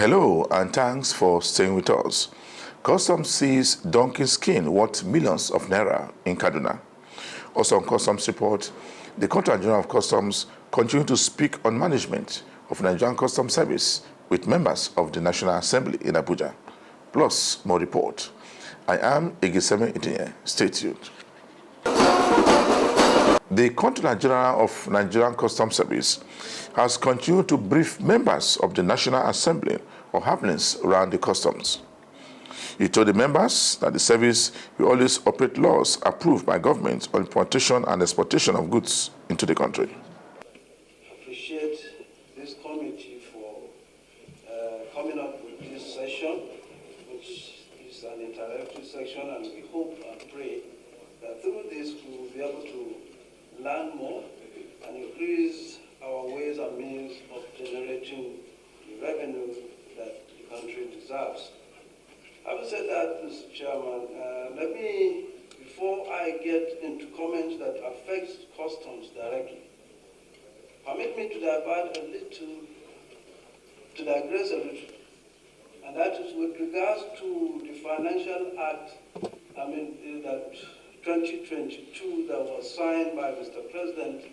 Hello and thanks for staying with us. Customs sees donkey skin worth millions of naira in Kaduna. Also on Customs report, the Controller General of Customs continue to speak on management of Nigerian Customs Service with members of the National Assembly in Abuja. Plus more report. I am Igiseme Itinye. Stay tuned. The Controller General of Nigerian Customs Service has continued to brief members of the National Assembly on happenings around the customs. He told the members that the service will always operate laws approved by government on importation and exportation of goods into the country. I appreciate this committee for coming up with this session, which is an interactive section, and we hope and pray that through this we will be able to learn more and increase our ways and means of generating the revenue that the country deserves. Having said that, Mr. Chairman, let me, before I get into comments that affect customs directly, permit me to divert a little, to digress a little, and that is with regards to the Financial Act, that 2022 that was signed by Mr. President,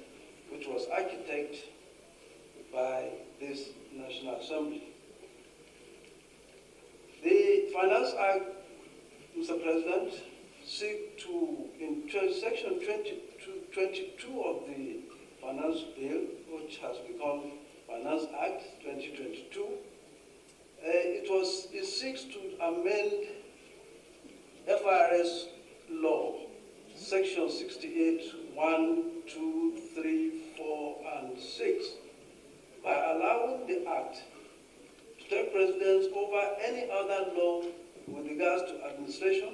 which was architected by this National Assembly. The Finance Act, Mr. President, seek to, in section 22 of the Finance Bill, which has become Finance Act 2022, it seeks to amend FRS law, section 68, 1, 2, 3, 4, and 6, by allowing the Act to take precedence over any other law with regards to administration,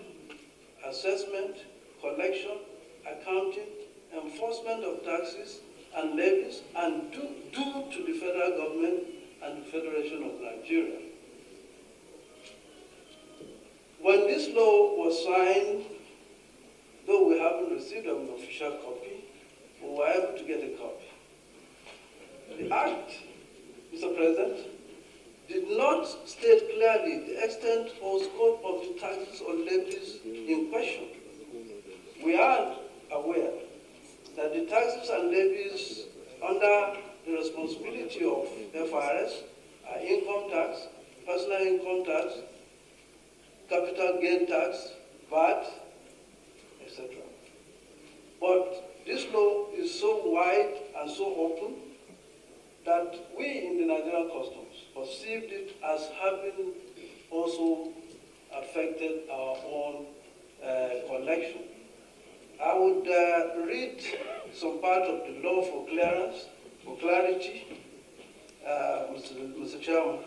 assessment, collection, accounting, enforcement of taxes and levies, and due to the federal government and the Federation of Nigeria. When this law was signed, though we haven't received an official copy, we were able to get a copy. The Act, Mr. President, did not state clearly the extent or scope of the taxes or levies in question. We are aware that the taxes and levies under the responsibility of FRS are income tax, personal income tax, capital gain tax, VAT, etc. But this law is so wide and so open that we in the Nigerian Customs perceived it as having also affected our own collection. I would read some part of the law for clearance, for clarity, Mr. Chairman.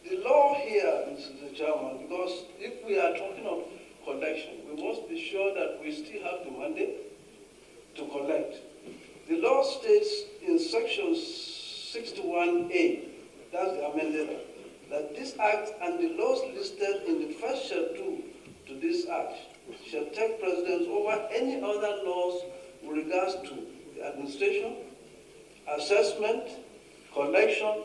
The law here, Mr. Chairman, because if we are talking of collection, we must be sure that we still have the mandate to collect. The law states in section 61A, that's the amended act, that this act and the laws listed in the first schedule to this act shall take precedence over any other laws with regards to the administration, assessment, collection,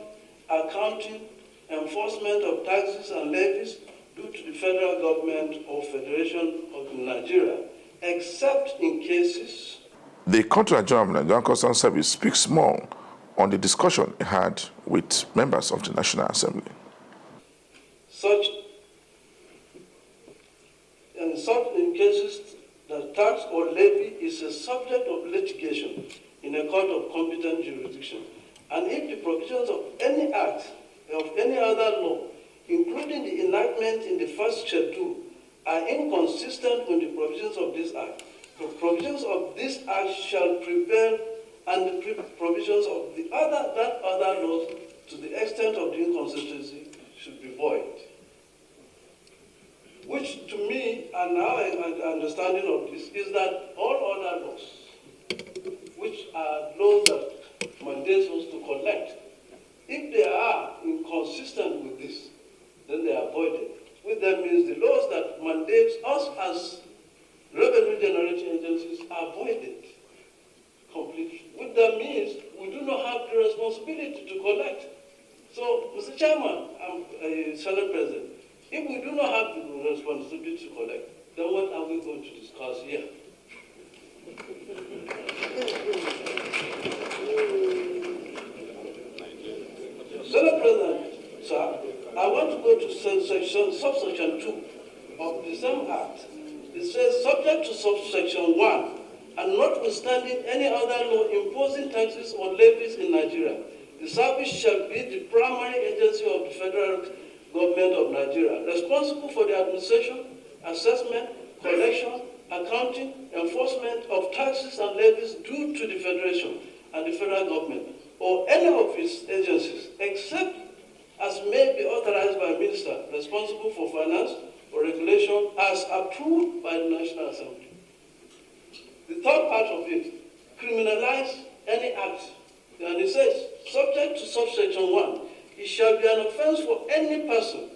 accounting, enforcement of taxes and levies due to the federal government or Federation of Nigeria, except in cases. The Controller General of Nigerian Customs Service speaks more on the discussion he had with members of the National Assembly. Such in cases that tax or levy is a subject of litigation in a court of competent jurisdiction, and if the provisions of any act of any other law, including the enactment in the first schedule, are inconsistent with the provisions of this act, the provisions of this act shall prevail, and the provisions of that other laws, to the extent of the inconsistency, should be void. Which to me, and our understanding of this, is that all other laws, which are laws that mandate us to collect, if they are inconsistent with this, then they are voided. Which that means the laws that mandate us as revenue generating agencies are voided completely. Which that means we do not have the responsibility responsibility to collect. So, Mr. Chairman and Senate President, if we do not have the responsibility to collect, then what are we going to discuss here? Senate President, sir, I want to go to subsection 2 of the same act. It says, subject to subsection 1, and notwithstanding any other law imposing taxes or levies in Nigeria, the service shall be the primary agency of the federal government of Nigeria, responsible for the administration, assessment, collection, accounting, enforcement of taxes and levies due to the Federation and the federal government, or any of its agencies, except as may be authorized by a minister responsible for finance or regulation as approved by the National Assembly. The third part of it, criminalize any act. And it says, subject to subsection 1, it shall be an offense for any person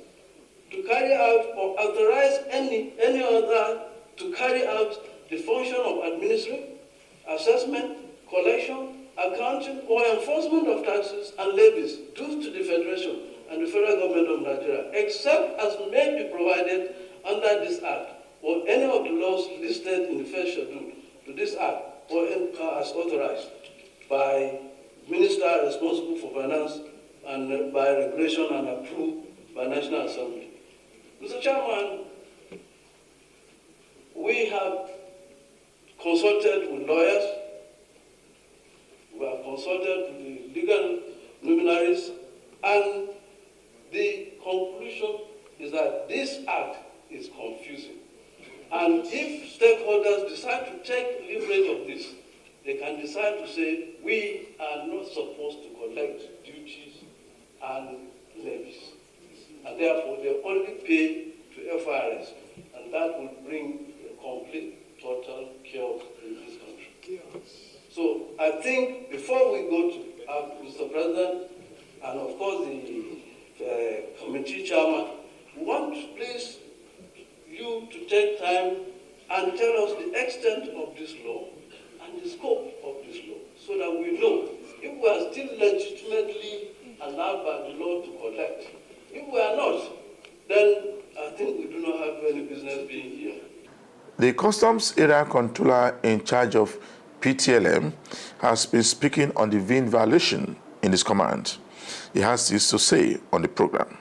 to carry out or authorize any other to carry out the function of administering, assessment, collection, accounting, or enforcement of taxes and levies due to the Federation and the federal government of Nigeria, except as may be provided under this act or any of the laws listed in the first schedule to this act or as authorized by minister responsible for finance and by regulation and approved by National Assembly. Mr. Chairman, we have consulted with lawyers, we have consulted with the legal luminaries, and the conclusion is that this act is confusing. And if stakeholders decide to take leverage of this, they can decide to say, we are not supposed to collect duties and levies. And therefore, they only pay to FRS. And that will bring a complete, total chaos in this country. So I think before we go to Mr. President, and of course the committee chairman, we want please you to take time and tell us the extent of this law and the scope of this law, so that we know if we are still legitimately allowed by the law to collect. If we are not, then I think we do not have any business being here. The Customs Area Controller in charge of PTLM has been speaking on the VIN violation in his command. He has this to say on the program.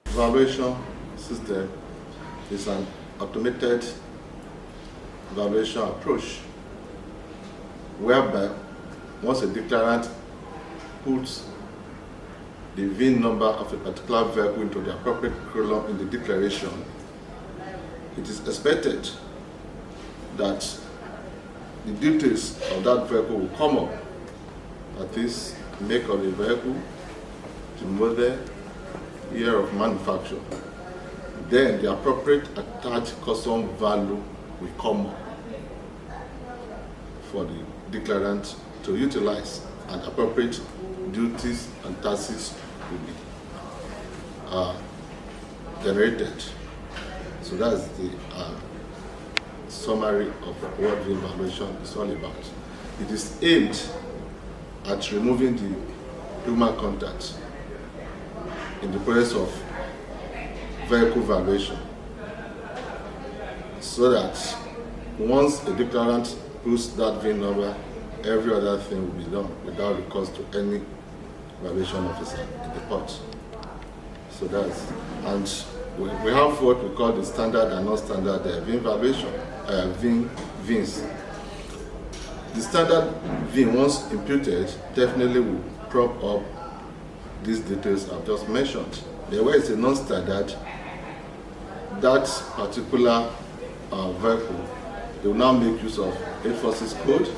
Valuation system is an automated valuation approach whereby once a declarant puts the VIN number of a particular vehicle into the appropriate column in the declaration, it is expected that the details of that vehicle will come up. That is, make of the vehicle, the model, year of manufacture. Then the appropriate attached custom value will come up for the declarant to utilize, and appropriate duties and taxes will be generated. So that's the summary of what VIN valuation is all about. It is aimed at removing the human contact in the process of vehicle valuation, so that once a declarant puts that VIN number, every other thing will be done without recourse to any valuation officer in the port. So that's, and we have what we call the standard and non-standard VIN valuation, VINs. The standard VIN, once imputed, definitely will prop up these details I've just mentioned. The way it's a non-standard, that particular vehicle, they will now make use of 846 code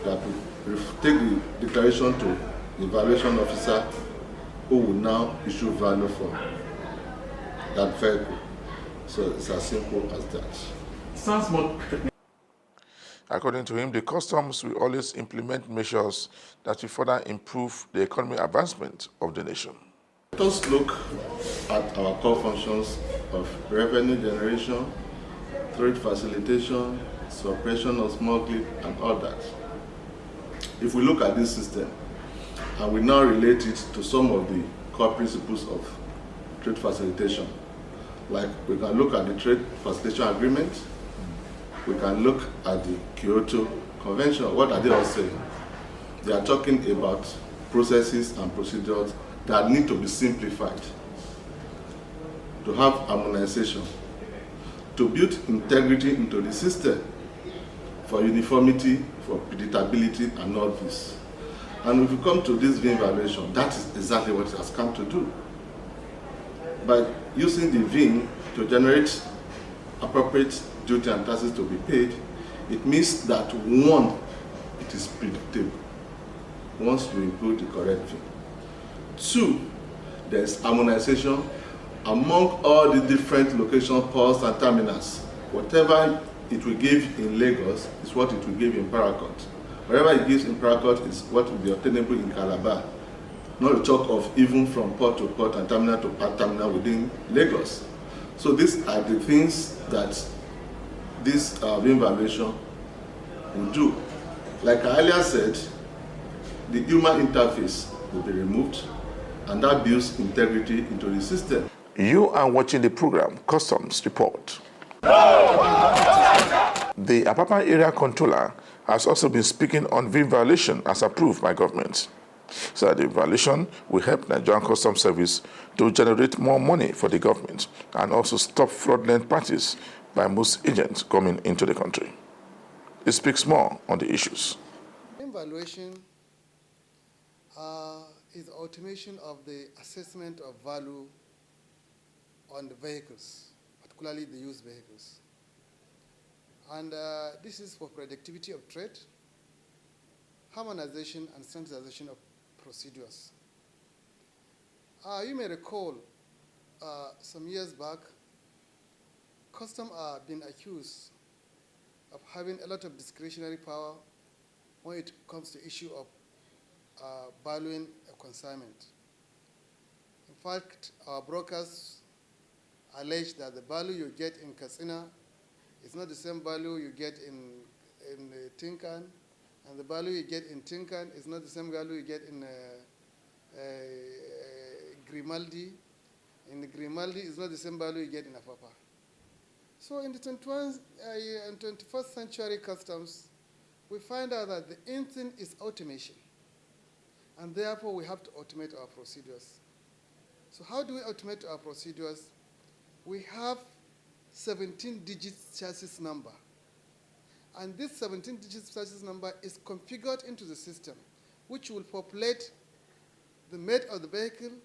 that will take the declaration to the valuation officer, who will now issue value for that vehicle. So it's as simple as that. Sounds more. According to him, the customs will always implement measures that will further improve the economic advancement of the nation. Let us look at our core functions of revenue generation, trade facilitation, suppression of smuggling, and all that. If we look at this system, And we now relate it to some of the core principles of trade facilitation. Like we can look at the trade facilitation agreement, we can look at the Kyoto Convention. What are they all saying? They are talking about processes and procedures that need to be simplified, to have harmonization, to build integrity into the system, for uniformity, for predictability, and all this. And if you come to this VIN violation, that is exactly what it has come to do. By using the VIN to generate appropriate duty and taxes to be paid, it means that one, it is predictable once you include the correct VIN. Two, there is harmonization among all the different location ports and terminals. Whatever it will give in Lagos is what it will give in Paracourt. Whatever it gives in Paracourt is what will be obtainable in Calabar. Not to talk of even from port to port and terminal to terminal within Lagos. So these are the things that this VIN violation will do. Like I earlier said, the human interface will be removed, and that builds integrity into the system. You are watching the program Customs Report. The Apapa Area Controller has also been speaking on VIN violation as approved by government. So the violation will help Nigerian Customs Service to generate more money for the government and also stop fraudulent practice by most agents coming into the country. It speaks more on the issues. VIN valuation is automation of the assessment of value on the vehicles, particularly the used vehicles. And this is for productivity of trade, harmonization and standardization of procedures. You may recall some years back, Customs are being accused of having a lot of discretionary power when it comes to issue of valuing a consignment. In fact, our brokers allege that the value you get in Katsina is not the same value you get in Tinkan, and the value you get in Tinkan is not the same value you get in Grimaldi. In Grimaldi is not the same value you get in Apapa. So in the 21st century customs, we find out that the engine is automation, and therefore we have to automate our procedures. So how do we automate our procedures? We have 17-digit chassis number, and this 17-digit chassis number is configured into the system, which will populate the make of the vehicle,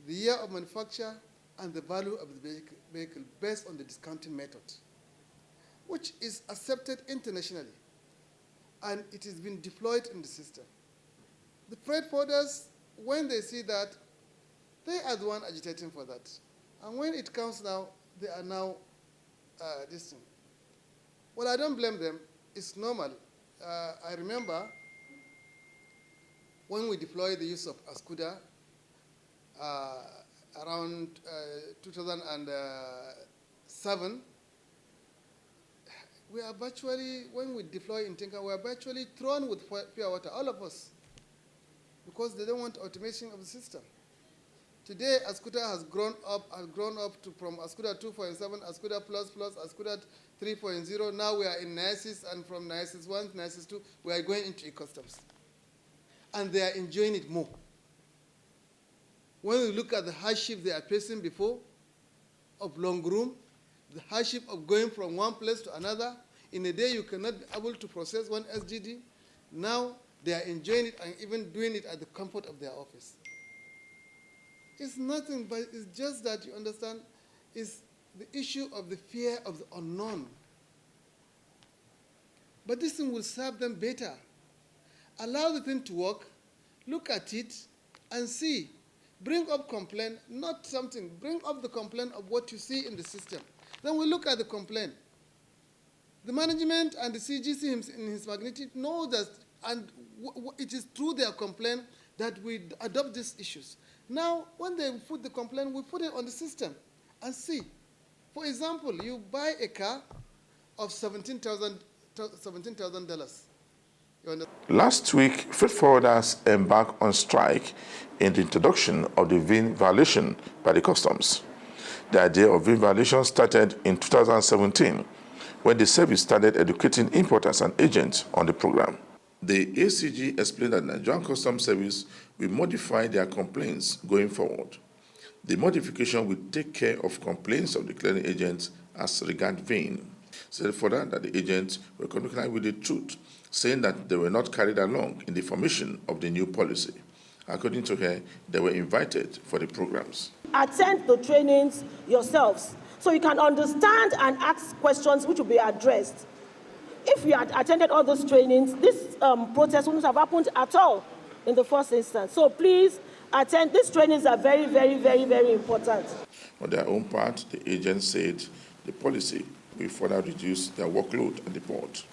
the year of manufacture, and the value of the vehicle based on the discounting method, which is accepted internationally, and it has been deployed in the system. The freight forwarders, when they see that, they are the one agitating for that. And when it comes now, they are now this thing. Well, I don't blame them. It's normal. I remember when we deployed the use of Ascuda around 2007, we are virtually, when we deploy in Tinka, we are virtually thrown with pure water, all of us, because they don't want automation of the system. Today, Ascuda has grown up from Ascuda 2.7, Ascuda Plus, Ascuda 3.0. Now we are in NISIS, and from NISIS 1 to NISIS 2, we are going into e-customs. And they are enjoying it more. When we look at the hardship they are facing before, of long room, the hardship of going from one place to another, in a day you cannot be able to process one SGD. Now they are enjoying it and even doing it at the comfort of their office. It's nothing, but it's just that, you understand, it's the issue of the fear of the unknown. But this thing will serve them better. Allow the thing to work, look at it, and see. Bring up complaint, not something. Bring up the complaint of what you see in the system. Then we look at the complaint. The management and the CGC in his magnitude know that, and it is through their complaint that we adopt these issues. Now, when they put the complaint, we put it on the system and see. For example, you buy a car of $17,000. You understand? Last week, freight forwarders embarked on strike in the introduction of the VIN violation by the customs. The idea of VIN violation started in 2017 when the service started educating importers and agents on the program. The ACG explained that Nigerian Customs Service will modify their complaints going forward. The modification will take care of complaints of the clearing agents as regard VIN. Said further that the agents were communicating with the truth, saying that they were not carried along in the formation of the new policy. According to her, they were invited for the programs. Attend the trainings yourselves so you can understand and ask questions which will be addressed. If we had attended all those trainings, this protest wouldn't have happened at all in the first instance. So please attend. These trainings are very, very, very, very important. On their own part, the agents said the policy will further reduce their workload at the port.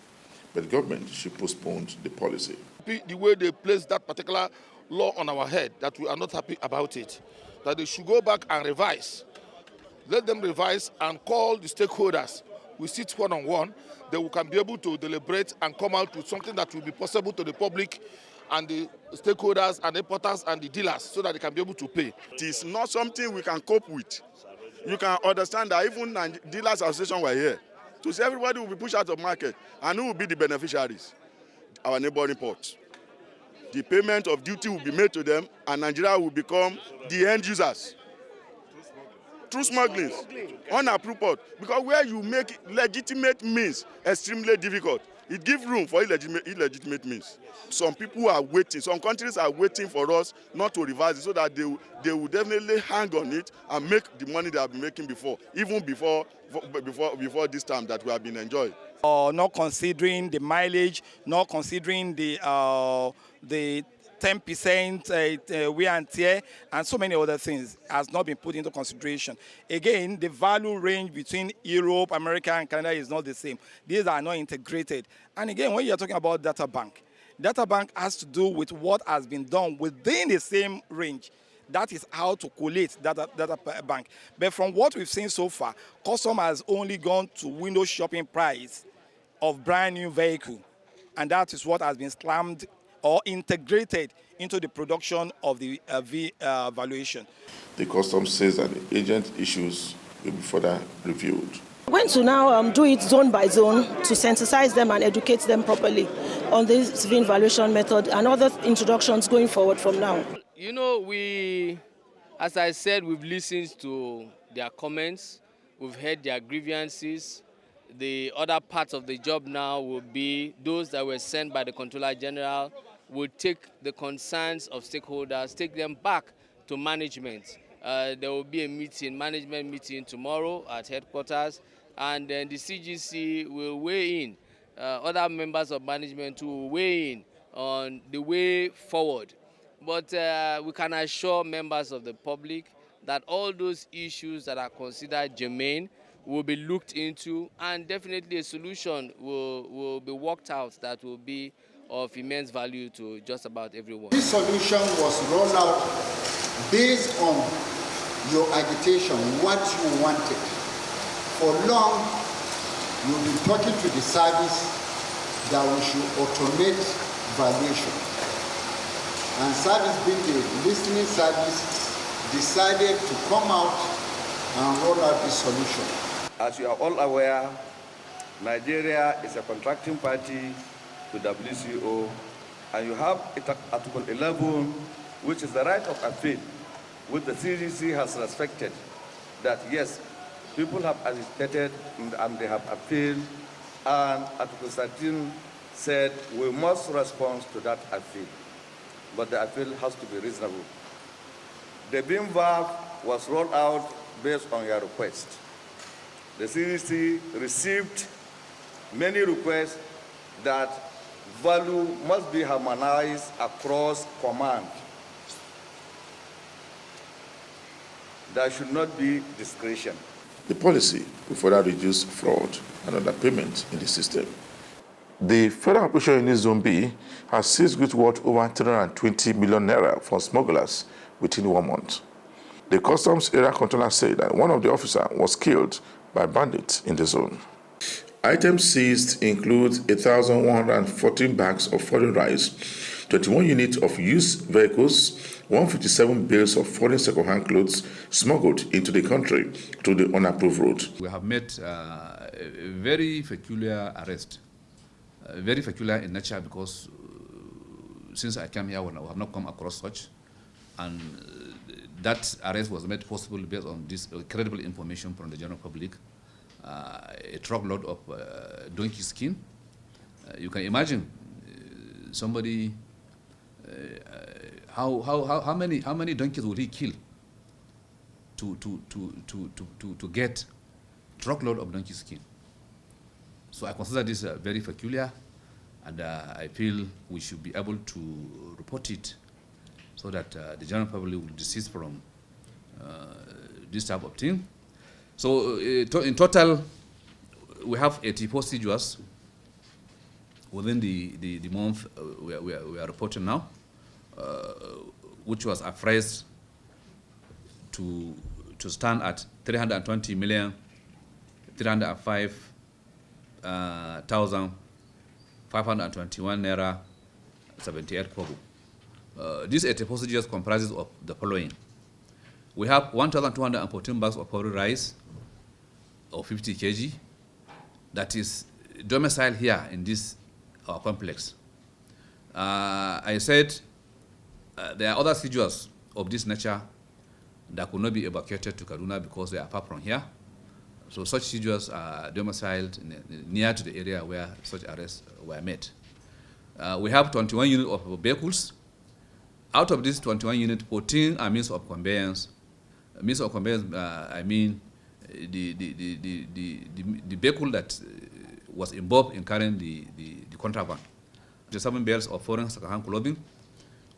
But the government should postpone the policy. The way they place that particular law on our head, that we are not happy about it, that they should go back and revise. Let them revise and call the stakeholders. We sit one-on-one, then we can be able to deliberate and come out with something that will be possible to the public and the stakeholders and the importers and the dealers so that they can be able to pay. It is not something we can cope with. You can understand that even dealers association were here to say everybody will be pushed out of market, and who will be the beneficiaries? Our neighboring ports. The payment of duty will be made to them, and Nigeria will become the end users. Through smuggling, unapproved port. Because where you make legitimate means extremely difficult, it gives room for illegitimate means. Some people are waiting, some countries are waiting for us not to revise it so that they will definitely hang on it and make the money they have been making before, even before this time that we have been enjoying. Not considering the mileage, not considering the 10% wear and tear, and so many other things has not been put into consideration. Again, the value range between Europe, America, and Canada is not the same. These are not integrated. And again, when you're talking about data bank has to do with what has been done within the same range. That is how to collate data bank. But from what we've seen so far, custom has only gone to window shopping price of brand new vehicle. And that is what has been slammed or integrated into the production of the valuation. The customs says that the agent issues will be further reviewed. We're going to now do it zone by zone to sensitize them and educate them properly on this VIN valuation method and other introductions going forward from now. You know, as I said, we've listened to their comments, we've heard their grievances. The other part of the job now will be those that were sent by the Controller General will take the concerns of stakeholders, take them back to management. There will be a management meeting tomorrow at headquarters, and then the CGC will weigh in. Other members of management who will weigh in on the way forward. But we can assure members of the public that all those issues that are considered germane will be looked into, and definitely a solution will be worked out that will be of immense value to just about everyone. This solution was rolled out based on your agitation, what you wanted. For long, you've been talking to the service that we should automate valuation. And service being the listening service decided to come out and roll out this solution. As you are all aware, Nigeria is a contracting party to WCO, and you have Article 11, which is the right of appeal, which the CGC has respected, that yes, people have agitated and they have appealed, and Article 13 said we must respond to that appeal, but the appeal has to be reasonable. The BIMVAV was rolled out based on your request. The CGC received many requests that value must be harmonized across command. There should not be discretion. The policy will further reduce fraud and underpayment in the system. The federal operation in Zone B has seized goods worth over 320 million naira from smugglers within 1 month. The customs area controller said that one of the officers was killed by bandits in the zone. Items seized include 1,114 bags of foreign rice, 21 units of used vehicles, 157 bales of foreign second-hand clothes smuggled into the country through the unapproved route. We have made a very peculiar arrest, very peculiar in nature because since I came here, I have not come across such, and that arrest was made possible based on this credible information from the general public. A truckload of donkey skin. You can imagine somebody. How many donkeys would he kill to get truckload of donkey skin? So I consider this very peculiar, and I feel we should be able to report it so that the general public will desist from this type of thing. So in total, we have 84 seizures within the month we are reporting now, which was appraised to stand at 320,305,521 naira 78 kobo. These 84 seizures comprises of the following. We have 1,214 bags of powdered rice, or 50 kg, that is domiciled here in this our complex. I said there are other seizures of this nature that could not be evacuated to Kaduna because they are far from here. So such seizures are domiciled near to the area where such arrests were made. We have 21 units of vehicles. Out of these 21 units, 14 are means of conveyance. Means of conveyance, I mean the vehicle that was involved in carrying the contraband. The 7 bales of foreign second-hand clothing.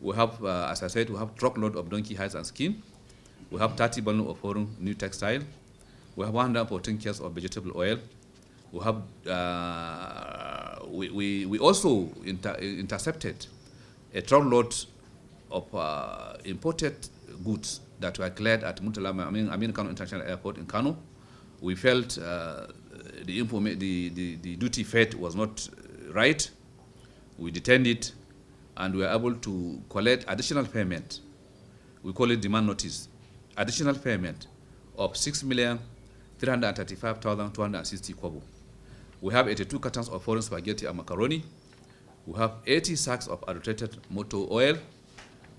We have, as I said, we have truckload of donkey hides and skin. We have 30 bundles of foreign new textile. We have 114 cases of vegetable oil. We have we also intercepted a truckload of imported goods that were cleared at Kano International Airport in Kano. We felt the duty fate was not right. We detained it, and we were able to collect additional payment. We call it demand notice. Additional payment of 6,335,260 kobo. We have 82 cartons of foreign spaghetti and macaroni. We have 80 sacks of adulterated motor oil.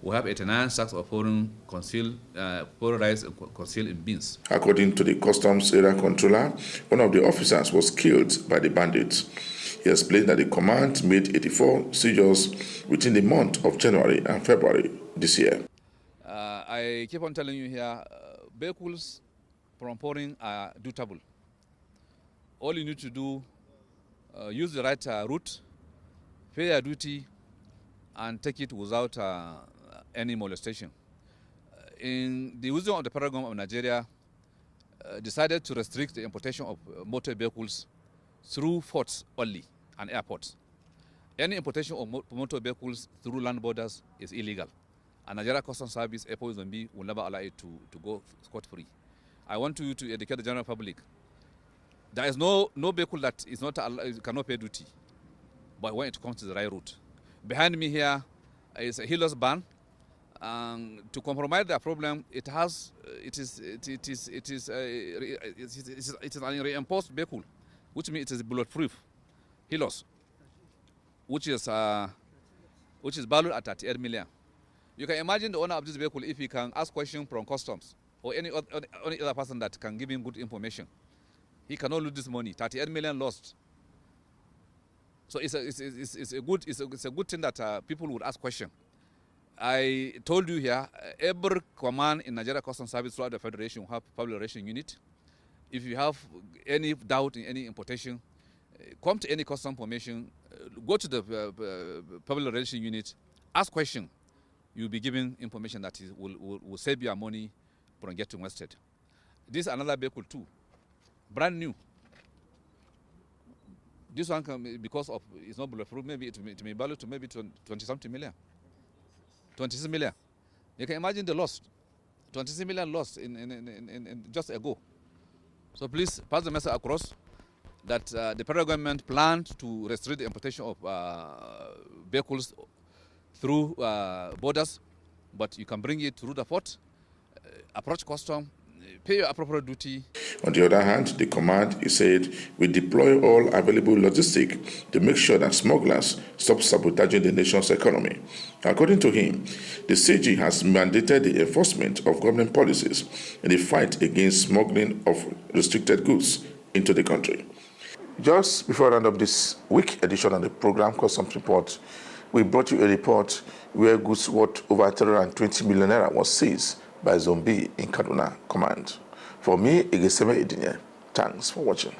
We have 89 sacks of foreign rice concealed in bins. According to the customs area controller, one of the officers was killed by the bandits. He explained that the command made 84 seizures within the month of January and February this year. I keep on telling you here, vehicles from foreign are dutable. All you need to do, use the right route, pay your duty, and take it without any molestation. In the wisdom of the federal government of Nigeria, decided to restrict the importation of motor vehicles through ports only and airports. Any importation of motor vehicles through land borders is illegal. And Nigeria Customs Service, Airport Zambia, will never allow it to go scot-free. I want you to educate the general public. There is no vehicle that is not cannot pay duty, but when it comes to the right route. Behind me here is a Helios ban. To compromise that problem, it is an reinforced vehicle, which means it is bulletproof. Helios, which is valued at 38 million. You can imagine the owner of this vehicle if he can ask questions from customs or any other person that can give him good information. He cannot lose this money. 38 million lost. So it's a good thing that people would ask questions. I told you here, every command in Nigeria Customs Service throughout the Federation will have public relations unit. If you have any doubt in any importation, come to any custom formation, go to the public relations unit, ask questions. You'll be given information that will save your money from getting wasted. This is another vehicle too, brand new. This one can, because of it's not bulletproof, maybe it may value to maybe 20-something million. 26 million. You can imagine the loss. 26 million lost in just ago. So please pass the message across. that the federal government planned to restrict the importation of vehicles through borders, but you can bring it through the port, approach custom, pay your appropriate duty. On the other hand, the command, he said, will deploy all available logistics to make sure that smugglers stop sabotaging the nation's economy. According to him, the CG has mandated the enforcement of government policies in the fight against smuggling of restricted goods into the country. Just before I round up this week edition of the program Customs Report, we brought you a report where goods worth over 320 million naira was seized by Zombi in Kaduna Command. For me, Igeseme Edinye, thanks for watching.